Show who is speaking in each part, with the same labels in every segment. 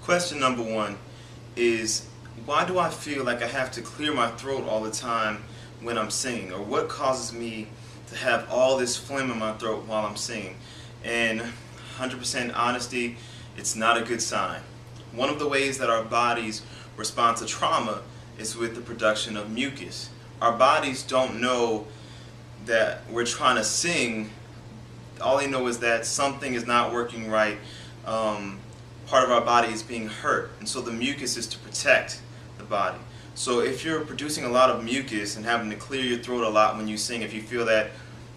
Speaker 1: Question number one is, why do I feel like I have to clear my throat all the time when I'm singing? Or what causes me to have all this phlegm in my throat while I'm singing? And 100% honesty, it's not a good sign. One of the ways that our bodies respond to trauma is with the production of mucus. Our bodies don't know that we're trying to sing. All they know is that something is not working right. Part of our body is being hurt, and so the mucus is to protect the body. So if you're producing a lot of mucus and having to clear your throat a lot when you sing, if you feel that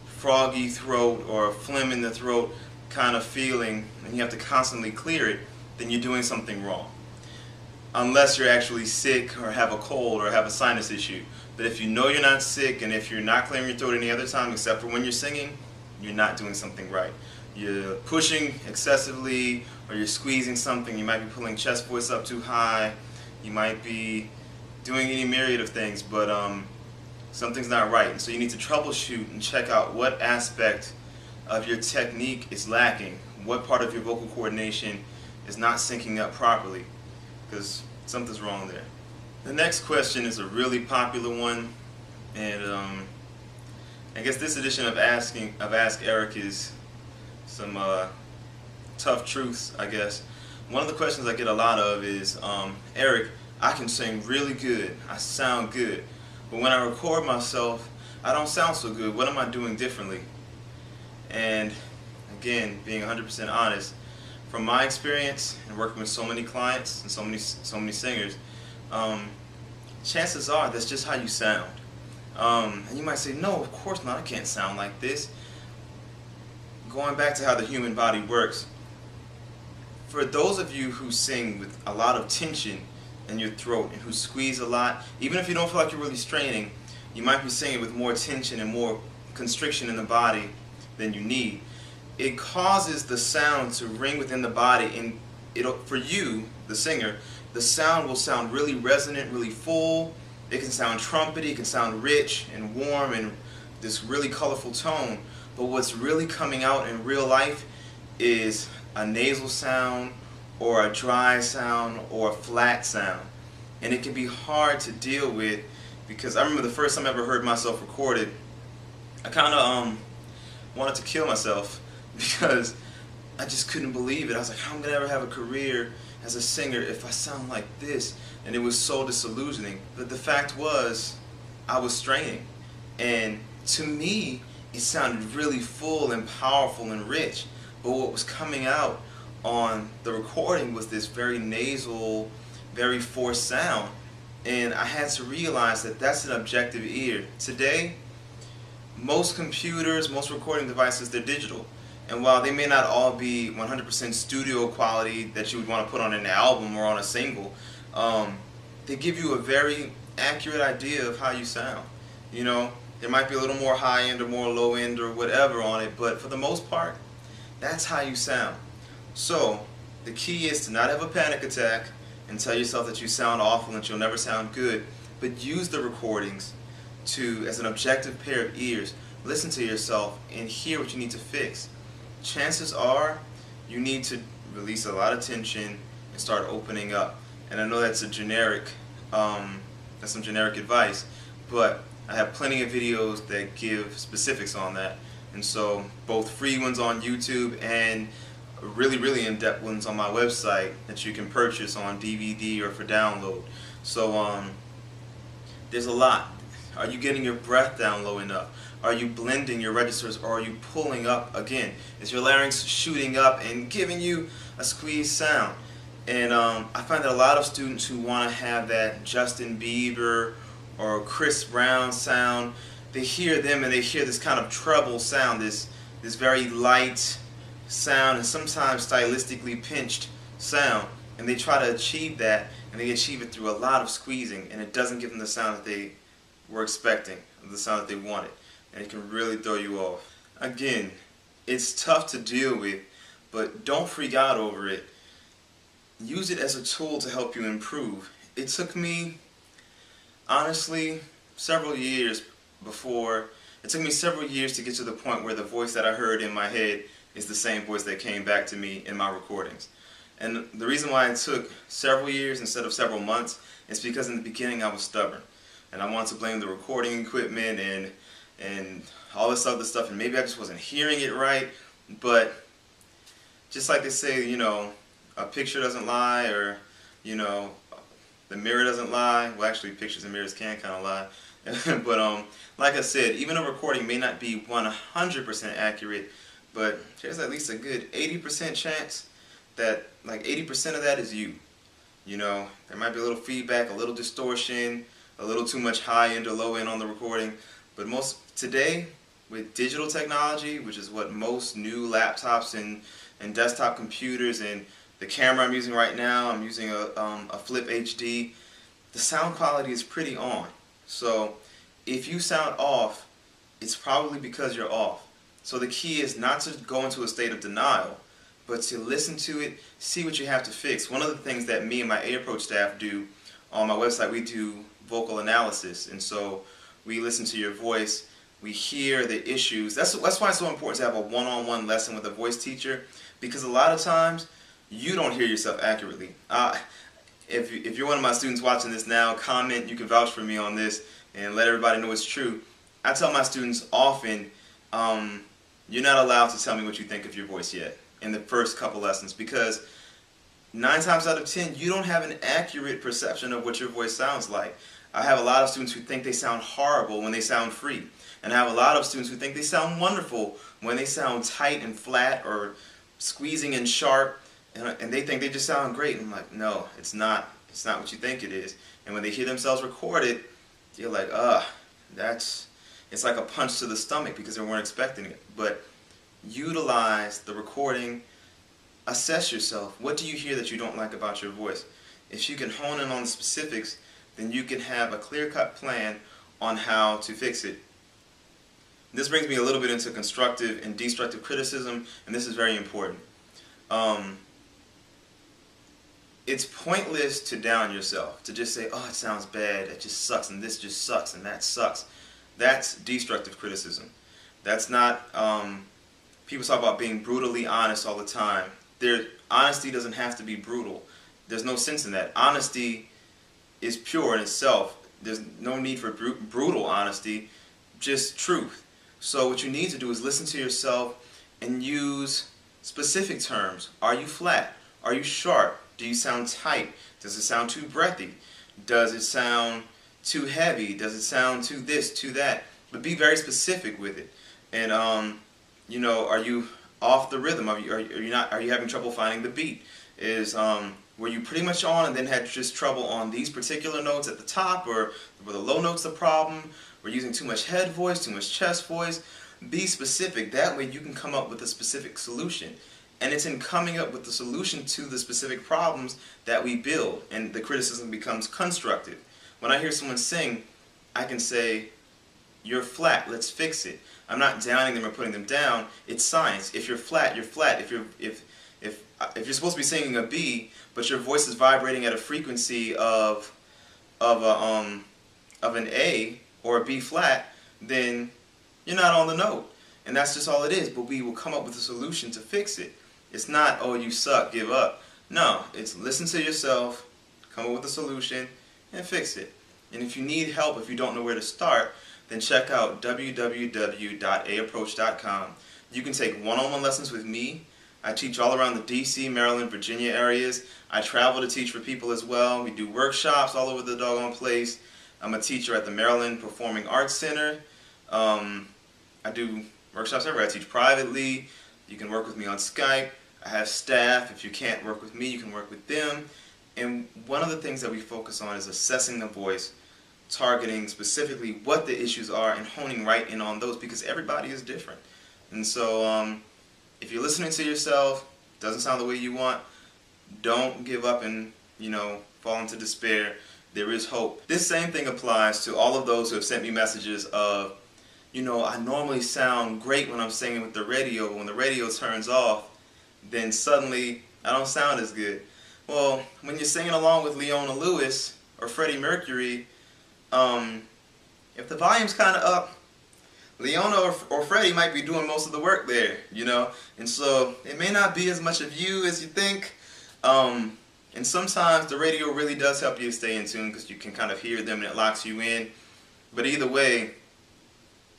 Speaker 1: froggy throat or phlegm in the throat kind of feeling and you have to constantly clear it, then you're doing something wrong. Unless you're actually sick or have a cold or have a sinus issue. But if you know you're not sick and if you're not clearing your throat any other time except for when you're singing, you're not doing something right. You're pushing excessively, or you're squeezing something. You might be pulling chest voice up too high. You might be doing any myriad of things, but something's not right. And so you need to troubleshoot and check out what aspect of your technique is lacking, what part of your vocal coordination is not syncing up properly, because something's wrong there. The next question is a really popular one, and I guess this edition of Ask Eric is some tough truths, I guess. One of the questions I get a lot of is, Eric, I can sing really good, I sound good, but when I record myself, I don't sound so good. What am I doing differently? And again, being 100% honest, from my experience and working with so many clients and so many singers, chances are that's just how you sound. And you might say, no, of course not, I can't sound like this. Going back to how the human body works, for those of you who sing with a lot of tension in your throat and who squeeze a lot, even if you don't feel like you're really straining, you might be singing with more tension and more constriction in the body than you need. It causes the sound to ring within the body, and for you, the singer, the sound will sound really resonant, really full. It can sound trumpety, it can sound rich and warm and this really colorful tone. But what's really coming out in real life is a nasal sound or a dry sound or a flat sound. And it can be hard to deal with, because I remember the first time I ever heard myself recorded, I kind of wanted to kill myself because I just couldn't believe it. I was like, how am I going to ever have a career as a singer if I sound like this? And it was so disillusioning. But the fact was, I was straining. And to me, it sounded really full and powerful and rich. But what was coming out on the recording was this very nasal, very forced sound. And I had to realize that that's an objective ear. Today, most computers, most recording devices, they're digital. And while they may not all be 100% studio quality that you would want to put on an album or on a single, they give you a very accurate idea of how you sound. You know, there might be a little more high end or more low end or whatever on it, but for the most part, that's how you sound. So the key is to not have a panic attack and tell yourself that you sound awful and that you'll never sound good, but use the recordings as an objective pair of ears. Listen to yourself and hear what you need to fix. Chances are you need to release a lot of tension and start opening up. And I know that's a generic, that's some generic advice, but I have plenty of videos that give specifics on that. And so both free ones on YouTube and really in-depth ones on my website that you can purchase on DVD or for download. So there's a lot. Are you getting your breath down low enough? Are you blending your registers, or are you pulling up again? Is your larynx shooting up and giving you a squeezed sound? And I find that a lot of students who want to have that Justin Bieber or Chris Brown sound, they hear them and they hear this kind of treble sound, this very light sound and sometimes stylistically pinched sound, and they try to achieve that, and they achieve it through a lot of squeezing, and it doesn't give them the sound that they were expecting, the sound that they wanted, and it can really throw you off. Again, it's tough to deal with, but don't freak out over it. Use it as a tool to help you improve. It took me, honestly, several years to get to the point where the voice that I heard in my head is the same voice that came back to me in my recordings. And the reason why it took several years instead of several months is because in the beginning I was stubborn. And I wanted to blame the recording equipment and all this other stuff, and maybe I just wasn't hearing it right. But just like they say, you know, a picture doesn't lie, or, you know, the mirror doesn't lie. Well, actually, pictures and mirrors can kind of lie. But like I said, even a recording may not be 100% accurate, but there's at least a good 80% chance that, like, 80% of that is you. You know, there might be a little feedback, a little distortion, a little too much high end or low end on the recording. But most today, with digital technology, which is what most new laptops and desktop computers, and the camera I'm using right now, I'm using a Flip HD, the sound quality is pretty on. So if you sound off, it's probably because you're off. So the key is not to go into a state of denial, but to listen to it, see what you have to fix. One of the things that me and my A-Approach staff do on my website, we do vocal analysis. And so we listen to your voice, we hear the issues. That's why it's so important to have a one-on-one lesson with a voice teacher, because a lot of times you don't hear yourself accurately. If you're one of my students watching this now, comment, you can vouch for me on this and let everybody know it's true. I tell my students often, you're not allowed to tell me what you think of your voice yet in the first couple lessons, because 9 times out of 10 you don't have an accurate perception of what your voice sounds like. I have a lot of students who think they sound horrible when they sound free, and I have a lot of students who think they sound wonderful when they sound tight and flat or squeezing and sharp, and they think they just sound great. And I'm like, no, it's not what you think it is. And when they hear themselves record it, you're like, it's like a punch to the stomach, because they weren't expecting it. But utilize the recording, assess yourself. What do you hear that you don't like about your voice? If you can hone in on the specifics, then you can have a clear-cut plan on how to fix it. This brings me a little bit into constructive and destructive criticism, and this is very important. It's pointless to down yourself, to just say, oh, it sounds bad, it just sucks, and this just sucks, and that sucks. That's destructive criticism. That's not, people talk about being brutally honest all the time. Honesty doesn't have to be brutal. There's no sense in that. Honesty is pure in itself. There's no need for brutal honesty, just truth. So what you need to do is listen to yourself and use specific terms. Are you flat? Are you sharp? Do you sound tight? Does it sound too breathy? Does it sound too heavy? Does it sound too this, too that? But be very specific with it. And you know, are you off the rhythm? Are you having trouble finding the beat? Were you pretty much on and then had just trouble on these particular notes at the top, or were the low notes the problem? Were you using too much head voice, too much chest voice? Be specific. That way you can come up with a specific solution. And it's in coming up with the solution to the specific problems that we build, and the criticism becomes constructive. When I hear someone sing, I can say, you're flat, let's fix it. I'm not downing them or putting them down. It's science. If you're flat, you're flat. If you're supposed to be singing a B, but your voice is vibrating at a frequency of an A or a B flat, then you're not on the note. And that's just all it is. But we will come up with a solution to fix it. It's not, oh, you suck, give up. No, it's listen to yourself, come up with a solution, and fix it. And if you need help, if you don't know where to start, then check out www.aapproach.com. You can take one-on-one lessons with me. I teach all around the DC, Maryland, Virginia areas. I travel to teach for people as well. We do workshops all over the doggone place. I'm a teacher at the Maryland Performing Arts Center. I do workshops everywhere. I teach privately. You can work with me on Skype. I have staff. If you can't work with me, you can work with them. And one of the things that we focus on is assessing the voice, targeting specifically what the issues are, and honing right in on those, because everybody is different. And so if you're listening to yourself, doesn't sound the way you want, don't give up and, you know, fall into despair. There is hope. This same thing applies to all of those who have sent me messages of, you know, I normally sound great when I'm singing with the radio, but when the radio turns off, then suddenly I don't sound as good. Well, when you're singing along with Leona Lewis or Freddie Mercury, if the volume's kind of up, Leona or Freddie might be doing most of the work there, you know, and so it may not be as much of you as you think. And sometimes the radio really does help you stay in tune because you can kind of hear them and it locks you in. But either way,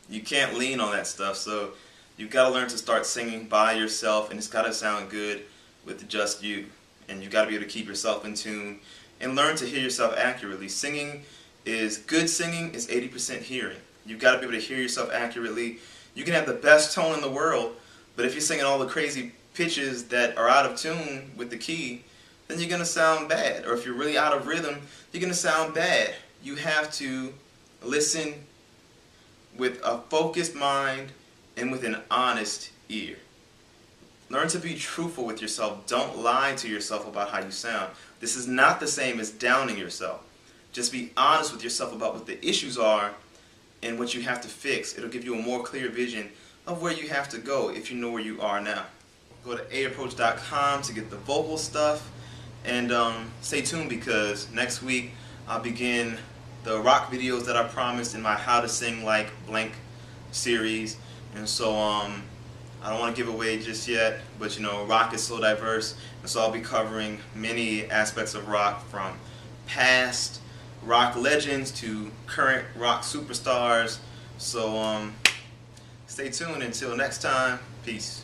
Speaker 1: you can't lean on that stuff. So you've got to learn to start singing by yourself, and it's got to sound good with just you. And you've got to be able to keep yourself in tune and learn to hear yourself accurately. Good singing is 80% hearing. You've got to be able to hear yourself accurately. You can have the best tone in the world, but if you're singing all the crazy pitches that are out of tune with the key, then you're going to sound bad. Or if you're really out of rhythm, you're going to sound bad. You have to listen with a focused mind and with an honest ear. Learn to be truthful with yourself. Don't lie to yourself about how you sound. This is not the same as downing yourself. Just be honest with yourself about what the issues are and what you have to fix. It'll give you a more clear vision of where you have to go if you know where you are now. Go to aapproach.com to get the vocal stuff, and stay tuned because next week I'll begin the rock videos that I promised in my How to Sing Like Blank series. And so I don't want to give away just yet, but you know, rock is so diverse, and so I'll be covering many aspects of rock, from past rock legends to current rock superstars. So stay tuned. Until next time, peace.